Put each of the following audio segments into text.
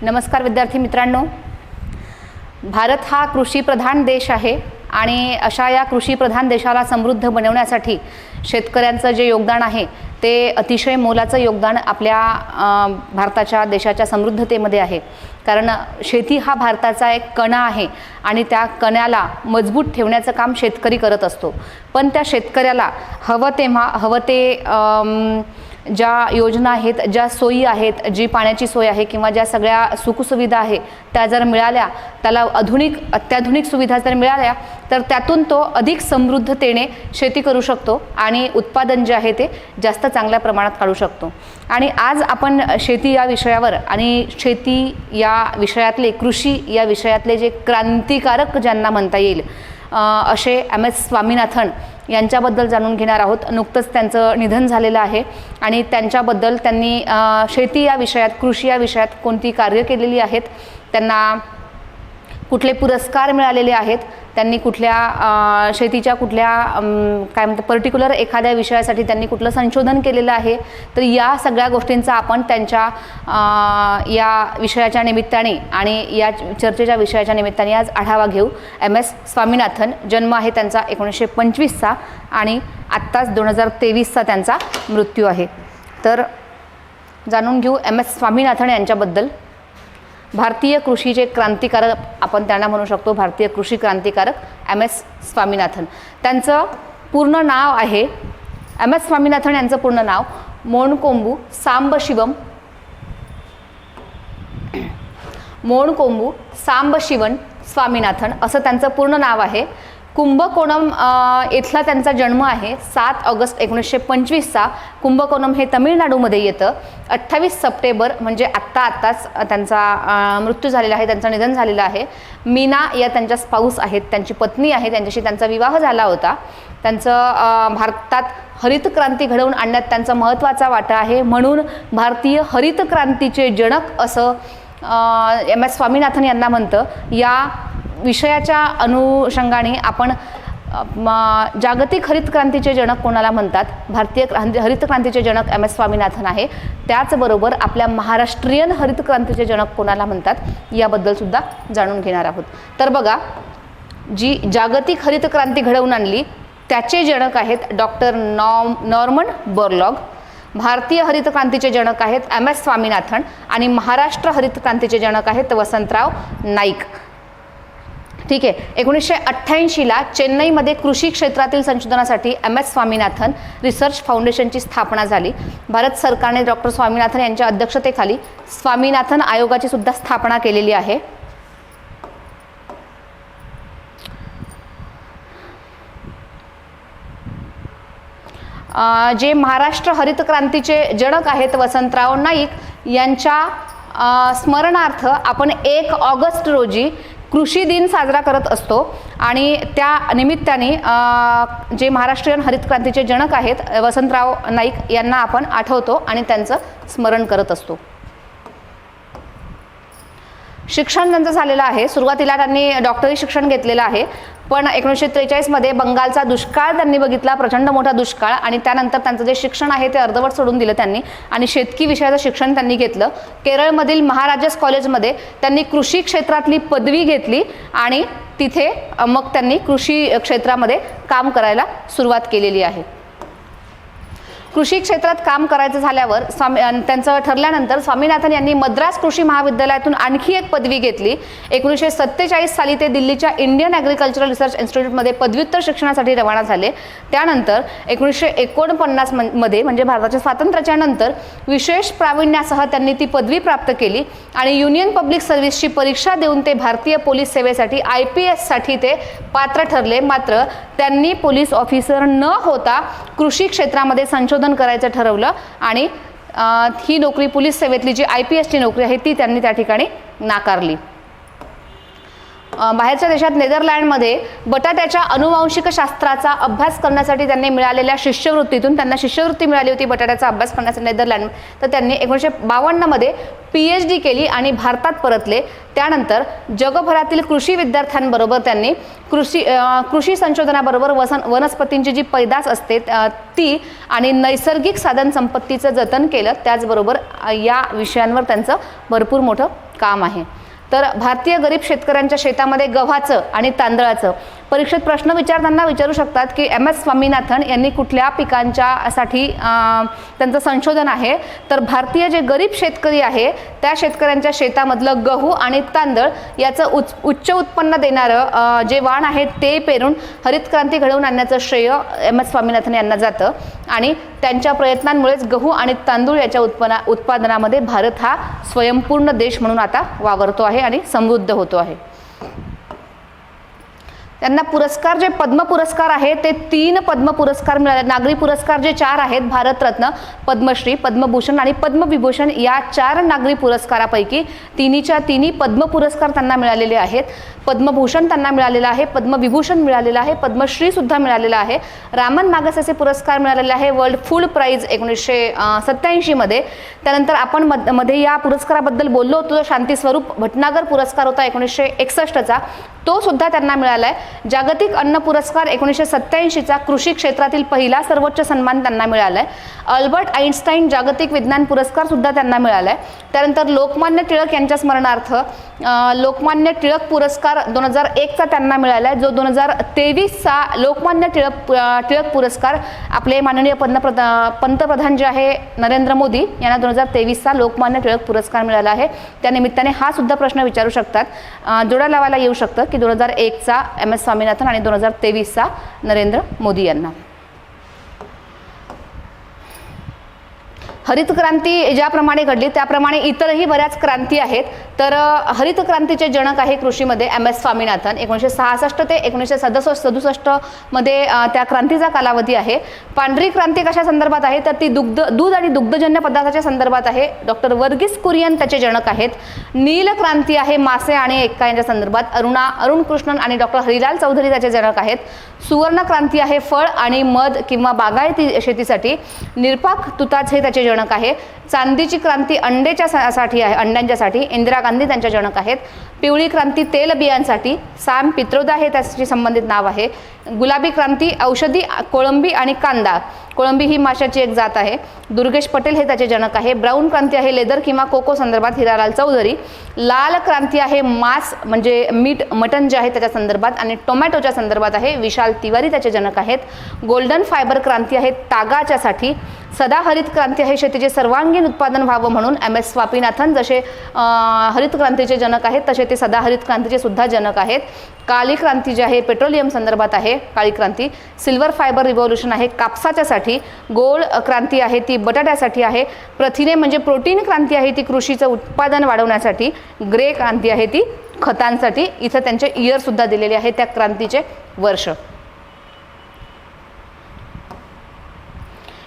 नमस्कार विद्यार्थी मित्रांनो, भारत हा कृषीप्रधान देश आहे आणि अशा या कृषीप्रधान देशाला समृद्ध बनवण्यासाठी शेतकऱ्यांचं जे योगदान आहे ते अतिशय मोलाचं योगदान आपल्या भारताच्या देशाच्या समृद्धतेमध्ये आहे। कारण शेती हा भारताचा एक कणा आहे आणि त्या कण्याला मजबूत ठेवण्याचं काम शेतकरी करत असतो। पण त्या शेतकऱ्याला हवं तेव्हा हवं ते ज्या योजना आहेत, ज्या सोयी आहेत, जी पाण्याची सोय आहे किंवा ज्या सगळ्या सुखसुविधा आहे त्या जर मिळाल्या, त्याला अत्याधुनिक सुविधा जर मिळाल्या तर त्यातून तो अधिक समृद्धतेने शेती करू शकतो आणि उत्पादन जे आहे ते जास्त चांगल्या प्रमाणात काढू शकतो। आणि आज आपण शेती या विषयावर आणि शेती या विषयातले, कृषी या विषयातले जे क्रांतिकारक ज्यांना म्हणता येईल असे MS स्वामीनाथन यांच्याबद्दल जाणून घेणार आहोत। नुकतंच त्यांचं निधन झालेलं आहे आणि त्यांच्याबद्दल त्यांनी शेती या विषयात, कृषी या विषयात कोणती कार्य केलेली आहेत, त्यांना कुठले पुरस्कार मिळालेले आहेत, त्यांनी कुठल्या शेतीच्या कुठल्या काय म्हणतात पर्टिक्युलर एखाद्या विषयासाठी त्यांनी कुठलं संशोधन केलेलं आहे, तर या सगळ्या गोष्टींचा आपण त्यांच्या या विषयाच्या निमित्ताने आणि या चर्चेच्या विषयाच्या निमित्ताने आज आढावा घेऊ। MS स्वामीनाथन, जन्म आहे त्यांचा 1925चा आणि आत्ताच 2023चा त्यांचा मृत्यू आहे। तर जाणून घेऊ MS स्वामीनाथन यांच्याबद्दल। भारतीय कृषीचे क्रांतिकारक आपण त्यांना म्हणू शकतो, भारतीय कृषी क्रांतिकारक MS स्वामीनाथन। त्यांचं पूर्ण नाव आहे, MS स्वामीनाथन यांचं पूर्ण नाव मोनकोंबू सांबशिवन स्वामीनाथन असं त्यांचं पूर्ण नाव आहे। कुंभकोणम इथला त्यांचा जन्म आहे 7 ऑगस्ट 1925चा। कुंभकोणम हे तमिळनाडूमध्ये येतं। 28 सप्टेंबर म्हणजे आत्ताच त्यांचा मृत्यू झालेला आहे, त्यांचं निधन झालेलं आहे। मीना या त्यांच्या स्पाऊस आहेत, त्यांची पत्नी आहे, त्यांच्याशी त्यांचा विवाह झाला होता। त्यांचं भारतात हरित क्रांती घडवून आणण्यात त्यांचा महत्त्वाचा वाटा आहे, म्हणून भारतीय हरित क्रांतीचे जनक असं MS स्वामीनाथन यांना म्हणतं। या विषयाच्या अनुषंगाने आपण जागतिक हरित क्रांतीचे जनक कोणाला म्हणतात, भारतीय हरित क्रांतीचे जनक MS स्वामीनाथन आहे। त्याचबरोबर आपल्या महाराष्ट्रीयन हरित क्रांतीचे जनक कोणाला म्हणतात याबद्दल सुद्धा जाणून घेणार आहोत। तर बघा, जी जागतिक हरित क्रांती घडवून आणली त्याचे जनक आहेत डॉक्टर नॉर्मन बोरलॉग। भारतीय हरित क्रांतीचे जनक आहेत MS स्वामीनाथन आणि महाराष्ट्र हरित क्रांतीचे जनक आहेत वसंतराव नाईक। ठीक आहे। 1988ला चेन्नईमध्ये कृषी क्षेत्रातील संशोधनासाठी MS स्वामीनाथन रिसर्च फाउंडेशनची स्थापना झाली। भारत सरकारने डॉक्टर स्वामीनाथन यांच्या अध्यक्षतेखाली स्वामीनाथन आयोगाची सुद्धा स्थापना केलेली आहे। जे महाराष्ट्र हरित क्रांतीचे जनक आहेत वसंतराव नाईक यांच्या स्मरणार्थ आपण 1 ऑगस्ट रोजी कृषी दिन साजरा करत असतो आणि त्या निमित्ताने जे महाराष्ट्रीयन हरित क्रांतीचे जनक आहेत वसंतराव नाईक यांना आपण आठवतो आणि त्यांचं स्मरण करत असतो। शिक्षण त्यांचं झालेलं आहे, सुरुवातीला त्यांनी डॉक्टरी शिक्षण घेतलेलं आहे, पण 1943 मध्ये बंगालचा दुष्काळ त्यांनी बघितला, प्रचंड मोठा दुष्काळ, आणि त्यानंतर त्यांचं जे शिक्षण आहे ते अर्धवट सोडून दिलं त्यांनी आणि शेतकी विषयाचं शिक्षण त्यांनी घेतलं। केरळमधील महाराजास कॉलेजमध्ये त्यांनी कृषी क्षेत्रातली पदवी घेतली आणि तिथे मग त्यांनी कृषी क्षेत्रामध्ये काम करायला सुरुवात केलेली आहे। कृषी क्षेत्रात काम करायचं झाल्यावर त्यांचं ठरल्यानंतर स्वामीनाथन यांनी मद्रास कृषी महाविद्यालयातून आणखी एक पदवी घेतली। 1947 साली ते दिल्लीच्या इंडियन ॲग्रिकल्चरल रिसर्च इन्स्टिट्यूटमध्ये पदव्युत्तर शिक्षणासाठी रवाना झाले। त्यानंतर 1949 मध्ये म्हणजे भारताच्या स्वातंत्र्याच्या नंतर विशेष प्रावीण्यासह त्यांनी ती पदवी प्राप्त केली आणि युनियन पब्लिक सर्व्हिसची परीक्षा देऊन ते भारतीय पोलीस सेवेसाठी IPS साठी ते पात्र ठरले। मात्र त्यांनी पोलीस ऑफिसर न होता कृषी क्षेत्रामध्ये संशोधन करायचं ठरवलं आणि ही नोकरी, पोलीस सेवेतली जी IPS ची नोकरी आहे ती त्यांनी त्या ठिकाणी नाकारली। बाहेरच्या देशात नेदरलँडमध्ये बटाट्याच्या अनुवांशिक शास्त्राचा अभ्यास करण्यासाठी त्यांनी मिळालेल्या शिष्यवृत्तीतून, त्यांना शिष्यवृत्ती मिळाली होती बटाट्याचा अभ्यास करण्यासाठी नेदरलँड, तर त्यांनी 1952 मध्ये PhD केली आणि भारतात परतले। त्यानंतर जगभरातील कृषी विद्यार्थ्यांबरोबर त्यांनी कृषी संशोधनाबरोबर वनस्पतींची जी पैदास असते ती आणि नैसर्गिक साधन संपत्तीचं जतन केलं। त्याचबरोबर या विषयांवर त्यांचं भरपूर मोठं काम आहे. तर भारतीय गरीब शेतकऱ्यांच्या शेतामध्ये गव्हाचं आणि तांदळाचं परीक्षेत प्रश्न विचारताना विचारू शकतात की MS स्वामीनाथन यांनी कुठल्या पिकांच्यासाठी त्यांचं संशोधन आहे. तर भारतीय जे गरीब शेतकरी आहे त्या शेतकऱ्यांच्या शेतामधलं गहू आणि तांदळ याचं उच्च उत्पन्न देणारं जे वाण आहे ते पेरून हरित क्रांती घडवून आणण्याचं श्रेय MS स्वामीनाथन यांना जातं आणि त्यांच्या प्रयत्नांमुळेच गहू आणि तांदूळ याच्या उत्पादनामध्ये भारत हा स्वयंपूर्ण देश म्हणून आता वावरतो आहे आणि समृद्ध होतो आहे. त्यांना पुरस्कार जे पद्म पुरस्कार आहे ते 3 पद्म पुरस्कार मिळाले. नागरी पुरस्कार जे 4 आहेत, भारतरत्न, पद्मश्री, पद्मभूषण आणि पद्मविभूषण या 4 नागरी पुरस्कारापैकी तिन्हीच्या तिन्ही पद्म पुरस्कार त्यांना मिळालेले आहेत. पद्मभूषण त्यांना मिळालेलं आहे, पद्मविभूषण मिळालेलं आहे, पद्मश्री सुद्धा मिळालेला आहे. रामन मागसेसे पुरस्कार मिळालेले आहे वर्ल्ड फूड प्राइज 1987 मध्ये. त्यानंतर आपण मध्ये या पुरस्काराबद्दल बोललो होतो. शांती स्वरूप भटनागर पुरस्कार होता 1961चा, तो सुद्धा त्यांना मिळाला आहे. जागतिक अन्न पुरस्कार 1987चा कृषी क्षेत्रातील पहिला सर्वोच्च सन्मान त्यांना मिळाला आहे. अल्बर्ट आइन्स्टाईन जागतिक विज्ञान पुरस्कार सुद्धा त्यांना मिळाला आहे. त्यानंतर लोकमान्य टिळक यांच्या स्मरणार्थ लोकमान्य टिळक पुरस्कार 2001चा त्यांना मिळाला आहे, जो 2023चा लोकमान्य टिळक पुरस्कार आपले माननीय पंतप्रधान जे आहे नरेंद्र मोदी यांना 2023चा लोकमान्य टिळक पुरस्कार मिळाला आहे. त्या निमित्ताने हा सुद्धा प्रश्न विचारू शकतात, जोडा लावायला येऊ शकतं की 2001चा MS स्वामीनाथन आणि 2023चा नरेंद्र मोदी यांना. हरित क्रांती ज्याप्रमाणे घडली त्याप्रमाणे इतरही बऱ्याच क्रांती आहेत. तर हरित क्रांतीचे जनक आहे कृषीमध्ये MS स्वामीनाथन. 1966 ते 1967 मध्ये त्या क्रांतीचा कालावधी आहे. पांढरी क्रांती कशा संदर्भात आहे तर ती दूध आणि दुग्धजन्य पदार्थाच्या संदर्भात आहे. डॉक्टर वर्गीस कुरियन त्याचे जनक आहेत. नील क्रांती आहे मासे आणि एक्का यांच्या संदर्भात. अरुण कृष्णन आणि डॉक्टर हरिलाल चौधरी त्याचे जनक आहेत. सुवर्ण क्रांती आहे फळ आणि मध किंवा बागायती शेतीसाठी. निरपाक तुताज हे त्याचे जनक आहे. चांदीची क्रांती अंड्यांच्यासाठी आहे, अंड्यांच्यासाठी. इंदिरा गांधी त्यांच्या जनक आहेत. पिवळी क्रांती तेलबियांसाठी. सॅम पित्रोदा हे त्याशी संबंधित नाव आहे. गुलाबी क्रांती औषधी, कोळंबी आणि कांदा. कोळंबी ही माशाची एक जात आहे. दुर्गेश पटेल हे त्याचे जनक आहे. ब्राऊन क्रांती आहे लेदर किंवा कोको संदर्भात, हिरालाल चौधरी. लाल क्रांती आहे मांस म्हणजे मीट, मटन जे आहे त्याच्या संदर्भात आणि टोमॅटोच्या संदर्भात आहे, विशाल तिवारी त्याचे जनक आहेत. गोल्डन फायबर क्रांती आहे तागाच्यासाठी. सदाहरित क्रांती आहे शेतीचे सर्वांगीण उत्पादन व्हावं म्हणून. MS स्वामीनाथन जसे हरित क्रांतीचे जनक आहेत तसे ते सदाहरित क्रांतीचे सुद्धा जनक आहेत. काळी क्रांती जी आहे पेट्रोलियम संदर्भात आहे, काळी क्रांती. सिल्वर फायबर रिव्होल्यूशन आहे कापसाच्यासाठी. गोल्ड क्रांती आहे ती बटाट्यासाठी आहे. प्रथिने म्हणजे प्रोटीन क्रांती आहे ती कृषीचं उत्पादन वाढवण्यासाठी. ग्रे क्रांती आहे ती खतांसाठी. इथं त्यांचे इयर सुद्धा दिलेले आहे त्या क्रांतीचे वर्ष.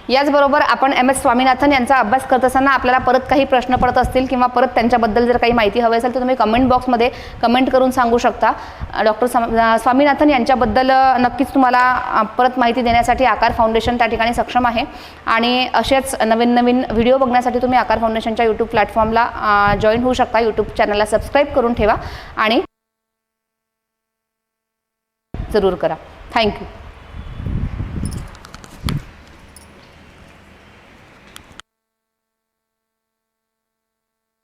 याचबरोबर आपण MS स्वामीनाथन यांचा अभ्यास करत असताना आपल्याला परत काही प्रश्न पडत असतील किंवा परत त्यांच्याबद्दल जर काही माहिती हवी असेल तर तुम्ही कमेंट बॉक्समध्ये कमेंट करून सांगू शकता. डॉक्टर स्वामीनाथन यांच्याबद्दल नक्कीच तुम्हाला परत माहिती देण्यासाठी आकार फाउंडेशन त्या ठिकाणी सक्षम आहे आणि असेच नवीन नवीन व्हिडिओ बघण्यासाठी तुम्ही आकार फाउंडेशनच्या यूट्यूब प्लॅटफॉर्मला जॉईन होऊ शकता. यूट्यूब चॅनलला सबस्क्राईब करून ठेवा आणि जरूर करा. थँक्यू.